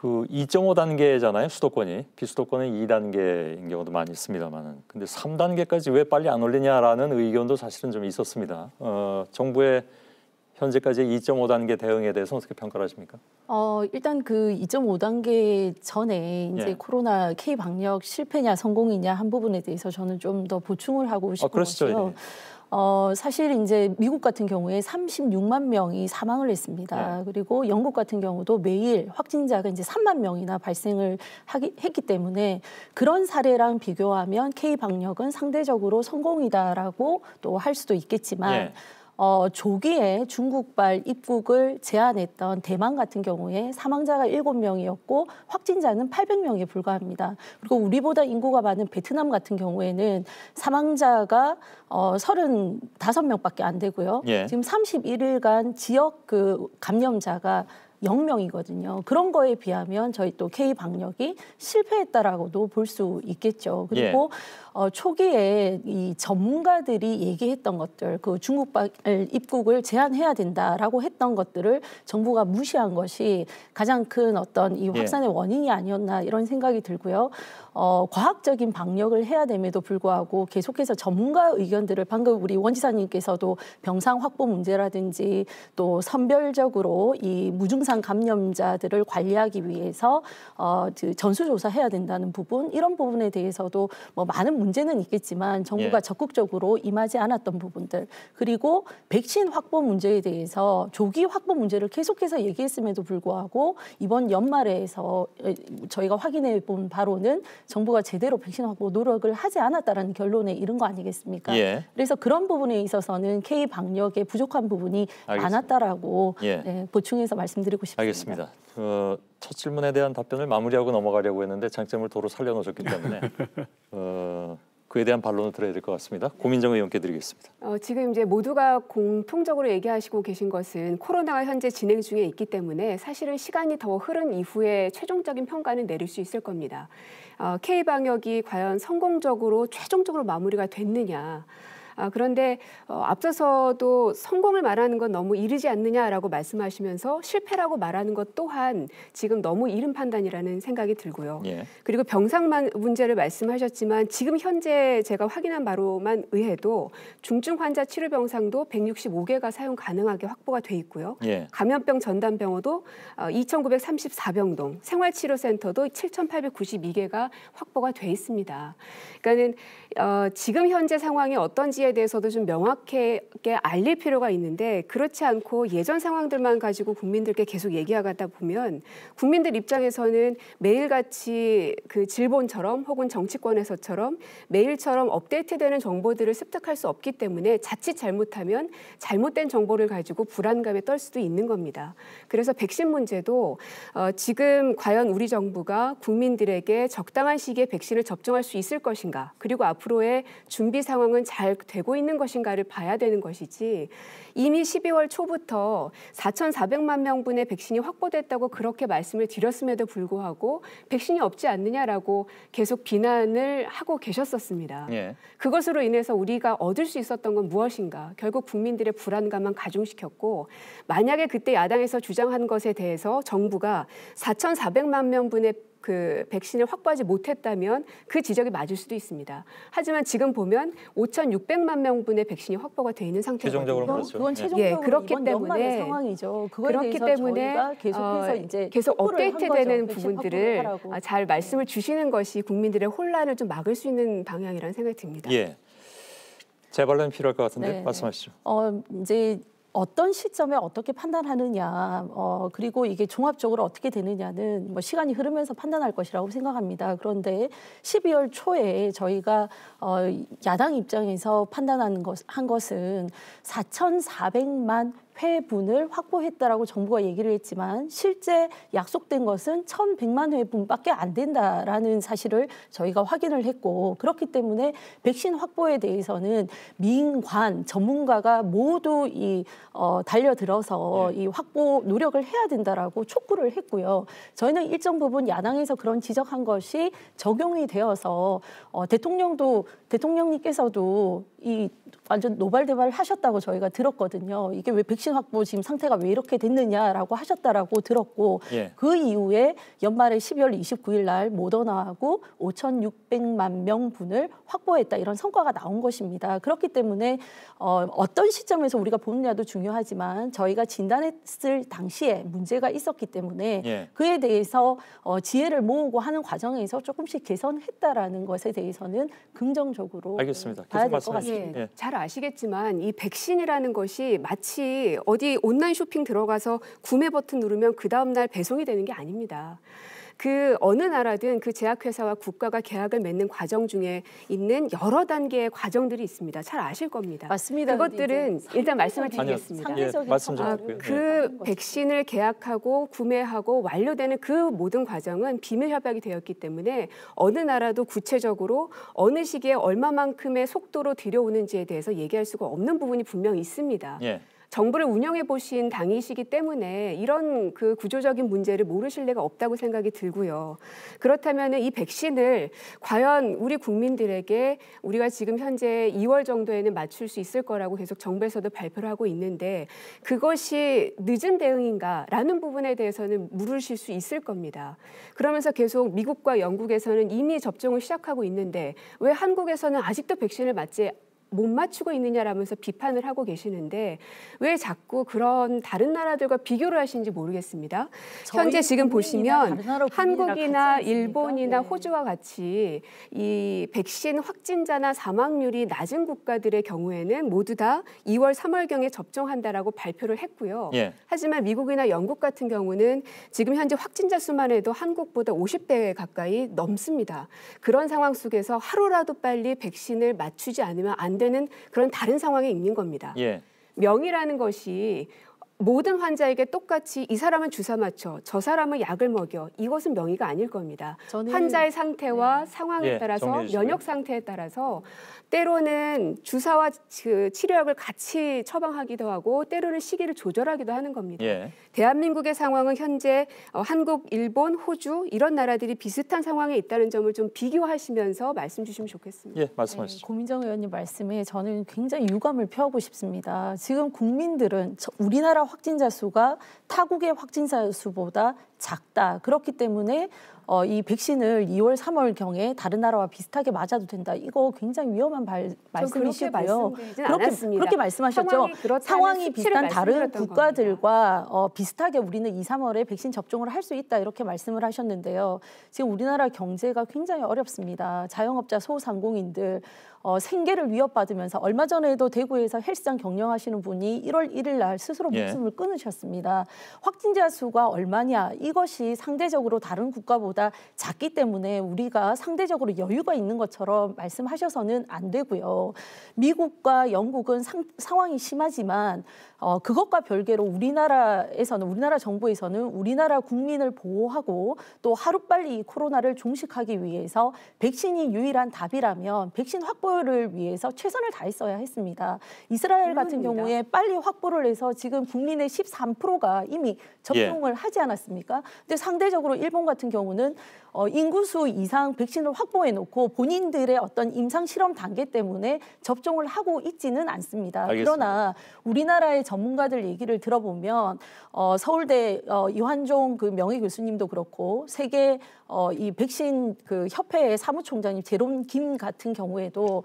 그 2.5단계잖아요. 수도권이. 비수도권은 2단계인 경우도 많이 있습니다만은. 근데 3단계까지 왜 빨리 안 올리냐라는 의견도 사실은 좀 있었습니다. 정부의 현재까지 2.5단계 대응에 대해서 어떻게 평가를 하십니까? 일단 그 2.5단계 전에 이제 예. 코로나 K 방역 실패냐 성공이냐 한 부분에 대해서 저는 좀 더 보충을 하고 싶은 것이요. 사실 이제 미국 같은 경우에 36만 명이 사망을 했습니다. 그리고 영국 같은 경우도 매일 확진자가 이제 3만 명이나 발생을 했기 때문에 그런 사례랑 비교하면 K 방역은 상대적으로 성공이다라고 또 할 수도 있겠지만 조기에 중국발 입국을 제한했던 대만 같은 경우에 사망자가 7명이었고 확진자는 800명에 불과합니다. 그리고 우리보다 인구가 많은 베트남 같은 경우에는 사망자가 35명밖에 안 되고요. 지금 31일간 지역 그 감염자가 0명이거든요. 그런 거에 비하면 저희 또 K 방역이 실패했다라고도 볼 수 있겠죠. 그리고 초기에 이 전문가들이 얘기했던 것들, 그 중국발 입국을 제한해야 된다라고 했던 것들을 정부가 무시한 것이 가장 큰 어떤 이 확산의 원인이 아니었나 이런 생각이 들고요. 과학적인 방역을 해야 됨에도 불구하고 계속해서 전문가 의견들을 방금 우리 원 지사님께서도 병상 확보 문제라든지 또 선별적으로 이 무증상 감염자들을 관리하기 위해서 전수조사해야 된다는 부분, 이런 부분에 대해서도 뭐 많은 문제는 있겠지만 정부가 적극적으로 임하지 않았던 부분들, 그리고 백신 확보 문제에 대해서 조기 확보 문제를 계속해서 얘기했음에도 불구하고 이번 연말에서 저희가 확인해 본 바로는 정부가 제대로 백신 확보 노력을 하지 않았다는 결론에 이른 거 아니겠습니까? 그래서 그런 부분에 있어서는 K 방역에 부족한 부분이 많았다라고 보충해서 말씀드리고 싶습니다. 알겠습니다. 첫 질문에 대한 답변을 마무리하고 넘어가려고 했는데 장점을 도로 살려놓으셨기 때문에 그에 대한 반론을 들어야 될 것 같습니다. 고민정 의원께 드리겠습니다. 지금 이제 모두가 공통적으로 얘기하시고 계신 것은 코로나가 현재 진행 중에 있기 때문에 사실은 시간이 더 흐른 이후에 최종적인 평가는 내릴 수 있을 겁니다. K 방역이 과연 성공적으로 최종적으로 마무리가 됐느냐. 그런데 앞서서도 성공을 말하는 건 너무 이르지 않느냐라고 말씀하시면서 실패라고 말하는 것 또한 지금 너무 이른 판단이라는 생각이 들고요. 그리고 병상 문제를 말씀하셨지만 지금 현재 제가 확인한 바로만 의해도 중증 환자 치료 병상도 165개가 사용 가능하게 확보가 돼 있고요. 감염병 전담병원도 2,934병동, 생활치료센터도 7,892개가 확보가 돼 있습니다. 그러니까는 지금 현재 상황이 어떤지에 대해서도 좀 명확하게 알릴 필요가 있는데 그렇지 않고 예전 상황들만 가지고 국민들께 계속 얘기하다 보면 국민들 입장에서는 매일같이 그 질본처럼 혹은 정치권에서처럼 매일처럼 업데이트되는 정보들을 습득할 수 없기 때문에 자칫 잘못하면 잘못된 정보를 가지고 불안감에 떨 수도 있는 겁니다. 그래서 백신 문제도 지금 과연 우리 정부가 국민들에게 적당한 시기에 백신을 접종할 수 있을 것인가, 그리고 앞으로의 준비 상황은 잘 되고 있는 것인가를 봐야 되는 것이지, 이미 12월 초부터 4,400만 명분의 백신이 확보됐다고 그렇게 말씀을 드렸음에도 불구하고 백신이 없지 않느냐라고 계속 비난을 하고 계셨었습니다. 그것으로 인해서 우리가 얻을 수 있었던 건 무엇인가? 결국 국민들의 불안감만 가중시켰고, 만약에 그때 야당에서 주장한 것에 대해서 정부가 4,400만 명분의 그 백신을 확보하지 못했다면 그 지적이 맞을 수도 있습니다. 하지만 지금 보면 5,600만 명분의 백신이 확보가 돼 있는 상태거든요. 최종적으로 그렇죠. 그건 최종적으로 그렇기 이번 때문에 연말의 상황이죠. 그렇기 때문에 계속해서 이제 계속 업데이트되는 부분들을 잘 네. 말씀을 주시는 것이 국민들의 혼란을 좀 막을 수 있는 방향이라는 생각이 듭니다. 재발론이 필요할 것 같은데 말씀하시죠. 이제 어떤 시점에 어떻게 판단하느냐, 그리고 이게 종합적으로 어떻게 되느냐는 뭐 시간이 흐르면서 판단할 것이라고 생각합니다. 그런데 12월 초에 저희가 야당 입장에서 판단한 한 것은 4,400만 회분을 확보했다라고 정부가 얘기를 했지만 실제 약속된 것은 1,100만 회분밖에 안 된다라는 사실을 저희가 확인을 했고, 그렇기 때문에 백신 확보에 대해서는 민관 전문가가 모두 달려들어서 이 확보 노력을 해야 된다라고 촉구를 했고요. 저희는 일정 부분 야당에서 그런 지적한 것이 적용이 되어서 대통령님께서도 이 완전 노발대발 하셨다고 저희가 들었거든요. 이게 왜 백신 백신 확보 지금 상태가 왜 이렇게 됐느냐라고 하셨다라고 들었고 예. 그 이후에 연말에 12월 29일 날 모더나하고 5,600만 명분을 확보했다 이런 성과가 나온 것입니다. 그렇기 때문에 어떤 시점에서 우리가 보느냐도 중요하지만 저희가 진단했을 당시에 문제가 있었기 때문에 예. 그에 대해서 지혜를 모으고 하는 과정에서 조금씩 개선했다라는 것에 대해서는 긍정적으로 알겠습니다. 봐야 계속 될 것 말씀해 같습니다. 주시죠. 예. 잘 아시겠지만 이 백신이라는 것이 마치 어디 온라인 쇼핑 들어가서 구매 버튼 누르면 그 다음 날 배송이 되는 게 아닙니다. 그 어느 나라든 그 제약회사와 국가가 계약을 맺는 과정 중에 있는 여러 단계의 과정들이 있습니다. 잘 아실 겁니다. 맞습니다. 그것들은 근데 이제 일단 말씀을 아니요. 드리겠습니다. 상대적인 예, 말씀 좀 평가를 드릴게요. 그 하는 거죠. 백신을 계약하고 구매하고 완료되는 그 모든 과정은 비밀 협약이 되었기 때문에 어느 나라도 구체적으로 어느 시기에 얼마만큼의 속도로 들여오는지에 대해서 얘기할 수가 없는 부분이 분명히 있습니다. 예. 정부를 운영해 보신 당이시기 때문에 이런 그 구조적인 문제를 모르실 리가 없다고 생각이 들고요. 그렇다면 이 백신을 과연 우리 국민들에게 우리가 지금 현재 2월 정도에는 맞출 수 있을 거라고 계속 정부에서도 발표를 하고 있는데 그것이 늦은 대응인가라는 부분에 대해서는 물으실 수 있을 겁니다. 그러면서 계속 미국과 영국에서는 이미 접종을 시작하고 있는데 왜 한국에서는 아직도 백신을 못 맞추고 있느냐라면서 비판을 하고 계시는데 왜 자꾸 그런 다른 나라들과 비교를 하시는지 모르겠습니다. 현재 지금 보시면 한국이나 일본이나 네. 호주와 같이 이 백신 확진자나 사망률이 낮은 국가들의 경우에는 모두 다 2월, 3월경에 접종한다라고 발표를 했고요. 예. 하지만 미국이나 영국 같은 경우는 지금 현재 확진자 수만 해도 한국보다 50배 가까이 넘습니다. 그런 상황 속에서 하루라도 빨리 백신을 맞추지 않으면 안 되는 그런 다른 상황에 있는 겁니다. 예. 명이라는 것이 모든 환자에게 똑같이 이 사람은 주사 맞춰, 저 사람은 약을 먹여. 이것은 명의가 아닐 겁니다. 저는 환자의 상태와 상황에 예, 따라서 정리해 주시고요. 면역 상태에 따라서 때로는 주사와 그 치료약을 같이 처방하기도 하고 때로는 시기를 조절하기도 하는 겁니다. 예. 대한민국의 상황은 현재 한국, 일본, 호주 이런 나라들이 비슷한 상황에 있다는 점을 좀 비교하시면서 말씀 주시면 좋겠습니다. 예, 말씀하시죠. 고민정 의원님 말씀에 저는 굉장히 유감을 표하고 싶습니다. 지금 국민들은 우리나라 확진자 수가 타국의 확진자 수보다 작다. 그렇기 때문에 이 백신을 2월, 3월 경에 다른 나라와 비슷하게 맞아도 된다. 이거 굉장히 위험한 말씀이시고요. 그렇게 말씀하셨죠. 상황이 비슷한 다른 국가들과 비슷하게 우리는 2, 3월에 백신 접종을 할 수 있다. 이렇게 말씀을 하셨는데요. 지금 우리나라 경제가 굉장히 어렵습니다. 자영업자, 소상공인들 생계를 위협받으면서 얼마 전에도 대구에서 헬스장 경영하시는 분이 1월 1일 날 스스로 목숨을 끊으셨습니다. 확진자 수가 얼마냐 이것이 상대적으로 다른 국가보다 작기 때문에 우리가 상대적으로 여유가 있는 것처럼 말씀하셔서는 안 되고요. 미국과 영국은 상황이 심하지만 그것과 별개로 우리나라 정부에서는 우리나라 국민을 보호하고 또 하루빨리 이 코로나를 종식하기 위해서 백신이 유일한 답이라면 백신 확보를 위해서 최선을 다했어야 했습니다. 이스라엘 같은 경우에 빨리 확보를 해서 지금 국민의 13%가 이미 접종을 하지 않았습니까? 근데 상대적으로 일본 같은 경우는 인구수 이상 백신을 확보해 놓고 본인들의 어떤 임상 실험 단계 때문에 접종을 하고 있지는 않습니다. 알겠습니다. 그러나 우리나라의 전문가들 얘기를 들어보면 서울대 이환종 그 명예 교수님도 그렇고 세계 이 백신 그 협회의 사무총장님 제롬 김 같은 경우에도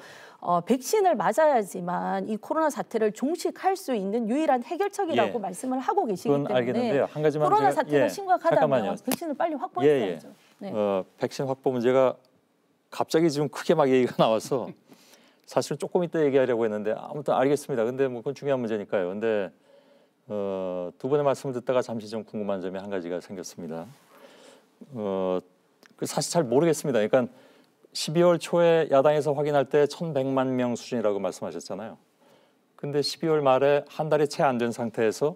백신을 맞아야지만 이 코로나 사태를 종식할 수 있는 유일한 해결책이라고 말씀을 하고 계시기 때문에 알겠는데요. 한 가지만 코로나 제가, 사태가 심각하다면 잠깐만요. 백신을 빨리 확보했어야죠. 네. 백신 확보 문제가 갑자기 지금 크게 막 얘기가 나와서 사실 조금 이따 얘기하려고 했는데 아무튼 알겠습니다. 근데 뭐 그건 중요한 문제니까요. 근데 두 분의 말씀을 듣다가 잠시 좀 궁금한 점이 한 가지가 생겼습니다. 사실 잘 모르겠습니다. 그러니까 12월 초에 야당에서 확인할 때 1,100만 명 수준이라고 말씀하셨잖아요. 근데 12월 말에 한 달이 채 안 된 상태에서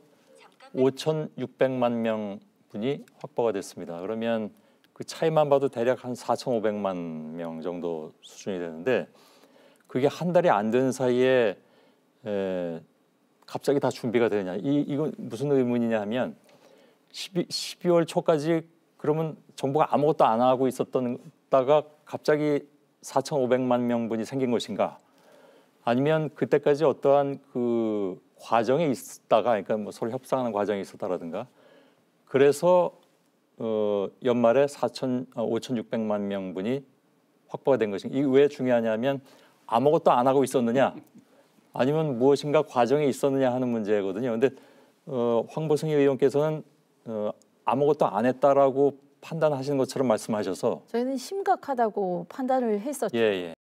5,600만 명 분이 확보가 됐습니다. 그러면 그 차이만 봐도 대략 한 4,500만 명 정도 수준이 되는데 그게 한 달이 안 된 사이에 갑자기 다 준비가 되느냐. 이건 무슨 의문이냐 하면 12월 초까지 그러면 정부가 아무것도 안 하고 있었다가 갑자기 4,500만 명분이 생긴 것인가. 아니면 그때까지 어떠한 그 과정에 있다가 그러니까 뭐 서로 협상하는 과정이 있었다라든가 그래서 연말에 5,600만 명분이 확보가 된 것인가. 이게 왜 중요하냐면 아무것도 안 하고 있었느냐 아니면 무엇인가 과정에 있었느냐 하는 문제거든요. 근데 황보승 의원께서는 아무것도 안 했다라고 판단하시는 것처럼 말씀하셔서 저희는 심각하다고 판단을 했었죠. 예, 예.